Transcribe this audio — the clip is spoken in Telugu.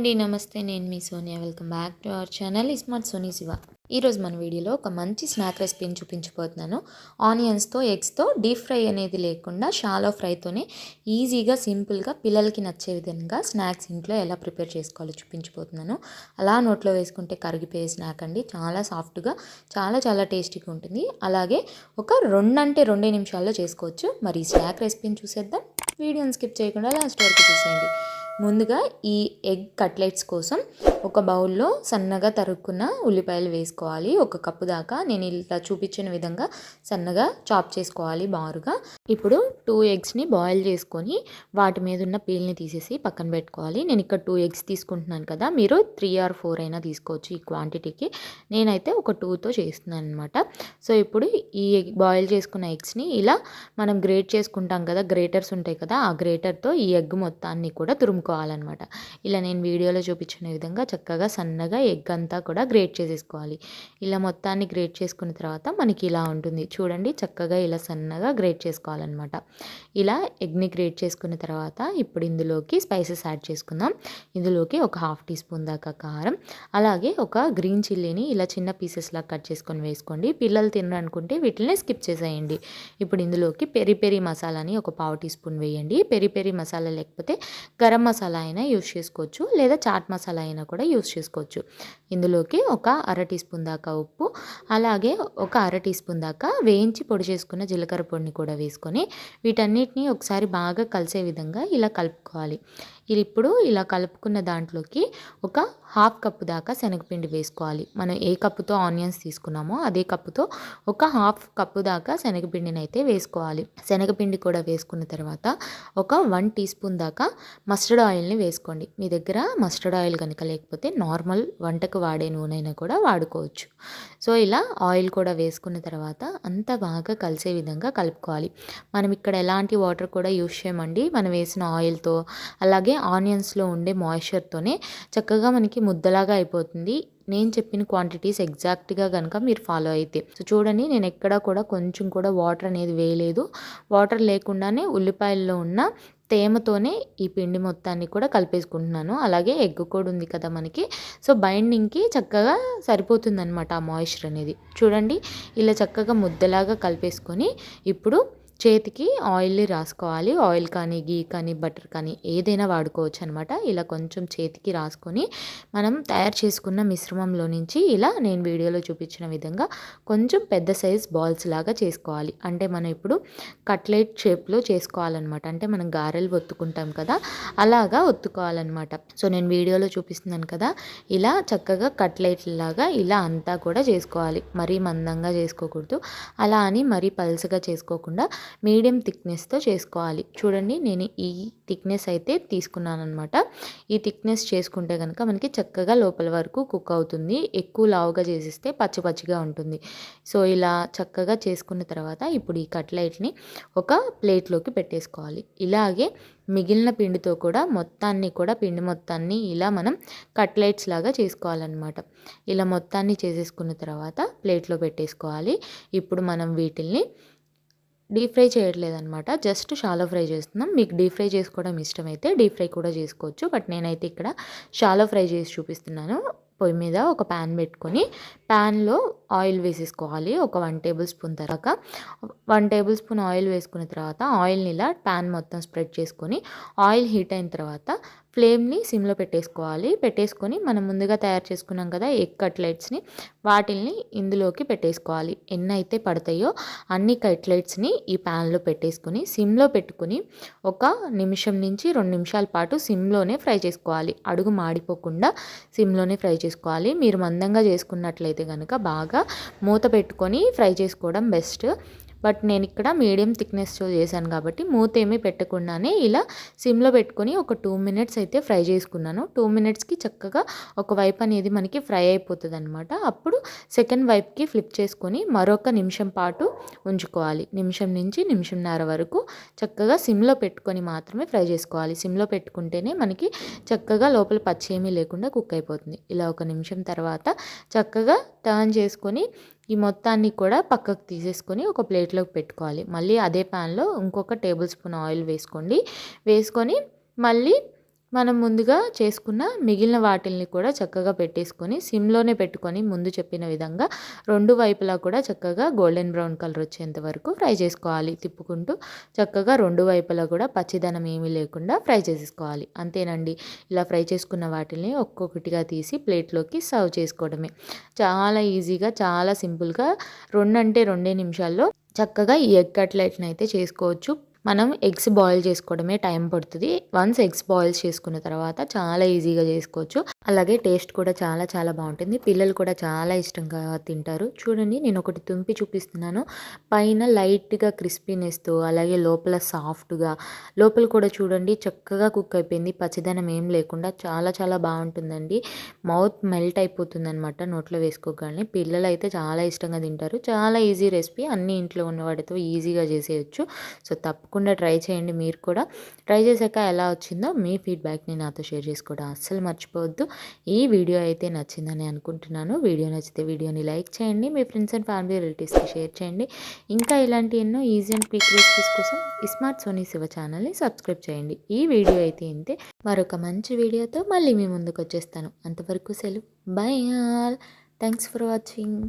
అండి. నమస్తే. నేను మీ Sonia. Welcome back to our channel smart Sony Siva. ఈరోజు మన వీడియోలో ఒక మంచి స్నాక్ రెసిపీని చూపించబోతున్నాను. ఆనియన్స్తో ఎగ్స్తో డీప్ ఫ్రై అనేది లేకుండా షాలో ఫ్రైతోనే ఈజీగా సింపుల్గా పిల్లలకి నచ్చే విధంగా స్నాక్స్ ఇంట్లో ఎలా ప్రిపేర్ చేసుకోవాలో చూపించబోతున్నాను. అలా నోట్లో వేసుకుంటే కరిగిపోయే స్నాక్ అండి. చాలా సాఫ్ట్గా చాలా టేస్టీగా ఉంటుంది. అలాగే ఒక 2 నిమిషాల్లో చేసుకోవచ్చు. మరి ఈ స్నాక్ రెసిపీని చూసేద్దాం. వీడియోని స్కిప్ చేయకుండా లాస్ట్ వరకు చూసేయండి. ముందుగా ఈ ఎగ్ కట్లెట్స్ కోసం ఒక బౌల్లో సన్నగా తరుక్కున్న ఉల్లిపాయలు వేసుకోవాలి. 1 కప్పు దాకా నేను ఇలా చూపించిన విధంగా సన్నగా చాప్ చేసుకోవాలి బారుగా. ఇప్పుడు 2 ఎగ్స్ని బాయిల్ చేసుకొని వాటి మీద ఉన్న పీల్ని తీసేసి పక్కన పెట్టుకోవాలి. నేను ఇక్కడ 2 ఎగ్స్ తీసుకుంటున్నాను కదా, మీరు 3 or 4 అయినా తీసుకోవచ్చు ఈ క్వాంటిటీకి. నేనైతే ఒక 2తో చేస్తున్నాను అనమాట. సో ఇప్పుడు ఈ బాయిల్ చేసుకున్న ఎగ్స్ని ఇలా మనం గ్రేట్ చేసుకుంటాం కదా, గ్రేటర్స్ ఉంటాయి కదా, ఆ గ్రేటర్తో ఈ ఎగ్ మొత్తాన్ని కూడా తురుముకోవాలన్నమాట. ఇలా నేను వీడియోలో చూపించిన విధంగా చక్కగా సన్నగా ఎగ్ అంతా కూడా గ్రేట్ చేసేసుకోవాలి. ఇలా మొత్తాన్ని గ్రేట్ చేసుకున్న తర్వాత మనకి ఇలా ఉంటుంది చూడండి. చక్కగా ఇలా సన్నగా గ్రేట్ చేసుకోవాలన్నమాట. ఇలా ఎగ్ని గ్రేట్ చేసుకున్న తర్వాత ఇప్పుడు ఇందులోకి స్పైసెస్ యాడ్ చేసుకుందాం. ఇందులోకి ఒక 1/2 టీ స్పూన్ దాకా కారం, అలాగే ఒక గ్రీన్ చిల్లీని ఇలా చిన్న పీసెస్లా కట్ చేసుకొని వేసుకోండి. పిల్లలు తినరనుకుంటే వీటిని స్కిప్ చేసేయండి. ఇప్పుడు ఇందులోకి పెరి పెరి మసాలాని ఒక 1/2 టీ స్పూన్ వేయండి. పెరి పెరి మసాలా లేకపోతే గరం మసాలా అయినా యూస్ చేసుకోవచ్చు, లేదా చాట్ మసాలా అయినా కూడా యూస్ చేసుకోవచ్చు. ఇందులోకి ఒక 1/2 టీ స్పూన్ దాకా ఉప్పు, అలాగే ఒక 1/2 టీ స్పూన్ దాకా వేయించి పొడి చేసుకున్న జీలకర్ర పొడిని కూడా వేసుకొని వీటన్నిటిని ఒకసారి బాగా కలిసే విధంగా ఇలా కలుపుకోవాలి. ఇప్పుడు ఇలా కలుపుకున్న దాంట్లోకి ఒక 1/2 కప్పు దాకా శనగపిండి వేసుకోవాలి. మనం ఏ కప్పుతో ఆనియన్స్ తీసుకున్నామో అదే కప్పుతో ఒక 1/2 కప్పు దాకా శనగపిండిని అయితే వేసుకోవాలి. శనగపిండి కూడా వేసుకున్న తర్వాత ఒక 1 టీ స్పూన్ దాకా మస్టర్డ్ ఆయిల్ని వేసుకోండి. మీ దగ్గర మస్టర్డ్ ఆయిల్ కనుక లేకపోతే నార్మల్ వంటకు వాడే నూనె అయినా కూడా వాడుకోవచ్చు. సో ఇలా ఆయిల్ కూడా వేసుకున్న తర్వాత అంతా బాగా కలిసే విధంగా కలుపుకోవాలి. మనం ఇక్కడ ఎలాంటి వాటర్ కూడా యూస్ చేయమండి. మనం వేసిన ఆయిల్తో అలాగే ఆనియన్స్లో ఉండే మాయిశ్చర్తోనే చక్కగా మనకి ముద్దలాగా అయిపోతుంది. నేను చెప్పిన క్వాంటిటీస్ ఎగ్జాక్ట్గా కనుక మీరు ఫాలో అయితే. సో చూడండి, నేను ఎక్కడా కూడా కొంచెం కూడా వాటర్ అనేది వేయలేదు. వాటర్ లేకుండానే ఉల్లిపాయల్లో ఉన్న తేమతోనే ఈ పిండి మొత్తాన్ని కూడా కలిపేసుకుంటున్నాను. అలాగే ఎగ్ కూడా ఉంది కదా మనకి, సో బైండింగ్కి చక్కగా సరిపోతుందన్నమాట ఆ మాయిశ్చర్ అనేది. చూడండి, ఇలా చక్కగా ముద్దలాగా కలిపేసుకొని ఇప్పుడు చేతికి ఆయిల్ని రాసుకోవాలి. ఆయిల్ కానీ, గీ కానీ, బటర్ కానీ ఏదైనా వాడుకోవచ్చు అనమాట. ఇలా కొంచెం చేతికి రాసుకొని మనం తయారు చేసుకున్న మిశ్రమంలో నుంచి ఇలా నేను వీడియోలో చూపించిన విధంగా కొంచెం పెద్ద సైజ్ బాల్స్ లాగా చేసుకోవాలి. అంటే మనం ఇప్పుడు కట్లెట్ షేప్లో చేసుకోవాలన్నమాట. అంటే మనం గారెలు ఒత్తుకుంటాం కదా, అలాగా ఒత్తుకోవాలన్నమాట. సో నేను వీడియోలో చూపిస్తున్నాను కదా, ఇలా చక్కగా కట్లెట్ లాగా ఇలా అంతా కూడా చేసుకోవాలి. మరీ మందంగా చేసుకోకూడదు, అలా అని మరీ పల్చగా చేసుకోకుండా మీడియం థిక్నెస్తో చేసుకోవాలి. చూడండి, నేను ఈ థిక్నెస్ అయితే తీసుకున్నాను అనమాట. ఈ థిక్నెస్ చేసుకుంటే కనుక మనకి చక్కగా లోపల వరకు కుక్ అవుతుంది. ఎక్కువ లావుగా చేసిస్తే పచ్చి పచ్చిగా ఉంటుంది. సో ఇలా చక్కగా చేసుకున్న తర్వాత ఇప్పుడు ఈ కట్లెట్ని ఒక ప్లేట్లోకి పెట్టేసుకోవాలి. ఇలాగే మిగిలిన పిండితో కూడా పిండి మొత్తాన్ని ఇలా మనం కట్లెట్స్ లాగా చేసుకోవాలన్నమాట. ఇలా మొత్తాన్ని చేసేసుకున్న తర్వాత ప్లేట్లో పెట్టేసుకోవాలి. ఇప్పుడు మనం వీటిల్ని డీప్ ఫ్రై చేయట్లేదనమాట, జస్ట్ షాలో ఫ్రై చేస్తున్నాం. మీకు డీప్ ఫ్రై చేసుకోవడం ఇష్టమైతే డీప్ ఫ్రై కూడా చేసుకోవచ్చు, బట్ నేనైతే ఇక్కడ షాలో ఫ్రై చేసి చూపిస్తున్నాను. పొయ్యి మీద ఒక ప్యాన్ పెట్టుకొని ప్యాన్లో ఆయిల్ వేసేసుకోవాలి. ఒక 1 టేబుల్ స్పూన్ దాకా 1 టేబుల్ స్పూన్ ఆయిల్ వేసుకున్న తర్వాత ఆయిల్ని ఇలా ప్యాన్ మొత్తం స్ప్రెడ్ చేసుకొని ఆయిల్ హీట్ అయిన తర్వాత ఫ్లేమ్ని సిమ్లో పెట్టేసుకొని మనం ముందుగా తయారు చేసుకున్నాం కదా ఎగ్ కట్లెట్స్ని, వాటిల్ని ఇందులోకి పెట్టేసుకోవాలి. ఎన్ని అయితే పడతాయో అన్ని కట్లెట్స్ని ఈ ప్యాన్లో పెట్టేసుకొని సిమ్లో పెట్టుకుని ఒక 1 నిమిషం నుంచి 2 నిమిషాల పాటు సిమ్లోనే ఫ్రై చేసుకోవాలి. అడుగు మాడిపోకుండా సిమ్లోనే ఫ్రై చేసుకోవాలి. మీరు మందంగా చేసుకున్నట్లయితే కనుక బాగా మూత పెట్టుకొని ఫ్రై చేసుకోవడం బెస్ట్. బట్ నేను ఇక్కడ మీడియం థిక్నెస్తో చేశాను కాబట్టి మూత ఏమీ పెట్టకుండానే ఇలా సిమ్లో పెట్టుకొని ఒక 2 మినిట్స్ అయితే ఫ్రై చేసుకున్నాను. 2 మినిట్స్కి చక్కగా ఒక వైపు అనేది మనకి ఫ్రై అయిపోతుంది అనమాట. అప్పుడు సెకండ్ వైపుకి ఫ్లిప్ చేసుకొని మరొక నిమిషం పాటు ఉంచుకోవాలి. నిమిషం నుంచి నిమిషంన్నర వరకు చక్కగా సిమ్లో పెట్టుకొని మాత్రమే ఫ్రై చేసుకోవాలి. సిమ్లో పెట్టుకుంటేనే మనకి చక్కగా లోపల పచ్చి ఏమీ లేకుండా కుక్ అయిపోతుంది. ఇలా ఒక నిమిషం తర్వాత చక్కగా టర్న్ చేసుకొని ఈ మొత్తాన్ని కూడా పక్కకు తీసేసుకొని ఒక ప్లేట్లోకి పెట్టుకోవాలి. మళ్ళీ అదే ప్యాన్లో ఇంకొక టేబుల్ స్పూన్ ఆయిల్ వేసుకొని మళ్ళీ మనం ముందుగా చేసుకున్న మిగిలిన వాటిల్ని కూడా చక్కగా పెట్టేసుకొని సిమ్‌లోనే పెట్టుకొని ముందు చెప్పిన విధంగా 2 వైపులా కూడా చక్కగా గోల్డెన్ బ్రౌన్ కలర్ వచ్చేంత వరకు ఫ్రై చేసుకోవాలి. తిప్పుకుంటూ చక్కగా 2 వైపులా కూడా పచ్చిదనం ఏమీ లేకుండా ఫ్రై చేసేసుకోవాలి. అంతేనండి. ఇలా ఫ్రై చేసుకున్న వాటిల్ని ఒక్కొక్కటిగా తీసి ప్లేట్‌లోకి సర్వ్ చేసుకోవడమే. చాలా ఈజీగా, చాలా సింపుల్‌గా 2 అంటే 2 నిమిషాల్లో చక్కగా ఈ ఎగ్ కట్లెట్‌ని అయితే చేసుకోవచ్చు. మనం ఎగ్స్ బాయిల్ చేసుకోవడమే టైం పడుతుంది. వన్స్ ఎగ్స్ బాయిల్ చేసుకున్న తర్వాత చాలా ఈజీగా చేసుకోవచ్చు. అలాగే టేస్ట్ కూడా చాలా చాలా బాగుంటుంది. పిల్లలు కూడా చాలా ఇష్టంగా తింటారు. చూడండి, నేను ఒకటి తుంపి చూపిస్తున్నాను. పైన లైట్‌గా క్రిస్పీనెస్‌తో అలాగే లోపల సాఫ్ట్‌గా, లోపల కూడా చూడండి చక్కగా కుక్ అయిపోయింది. పచ్చిదనం ఏం లేకుండా చాలా చాలా బాగుంటుందండి. మౌత్ మెల్ట్ అయిపోతుందనమాట నోట్లో వేసుకోగానే. పిల్లలైతే చాలా ఇష్టంగా తింటారు. చాలా ఈజీ రెసిపీ. అన్ని ఇంట్లో ఉన్న వాటితో ఈజీగా చేసేయచ్చు. సో తప్పకుండా ట్రై చేయండి మీరు కూడా. ట్రై చేశాక ఎలా వచ్చిందో మీ ఫీడ్‌బ్యాక్‌ని నాతో షేర్ చేసుకోవడం అస్సలు మర్చిపోవద్దు. ఈ వీడియో అయితే నచ్చిందని అనుకుంటున్నాను. వీడియో నచ్చితే వీడియోని లైక్ చేయండి. మీ ఫ్రెండ్స్ అండ్ ఫ్యామిలీ రిలేటివ్స్‌కి షేర్ చేయండి. ఇంకా ఇలాంటి ఎన్నో ఈజీ అండ్ క్విక్ రెసిపీస్ కోసం స్మార్ట్ సోనీ శివ ఛానల్‌ని సబ్స్క్రైబ్ చేయండి. ఈ వీడియో అయితే ఇంతే. మరొక మంచి వీడియోతో మళ్ళీ మీ ముందుకు వచ్చేస్తాను. అంతవరకు సెలవు. By all. Thanks for watching.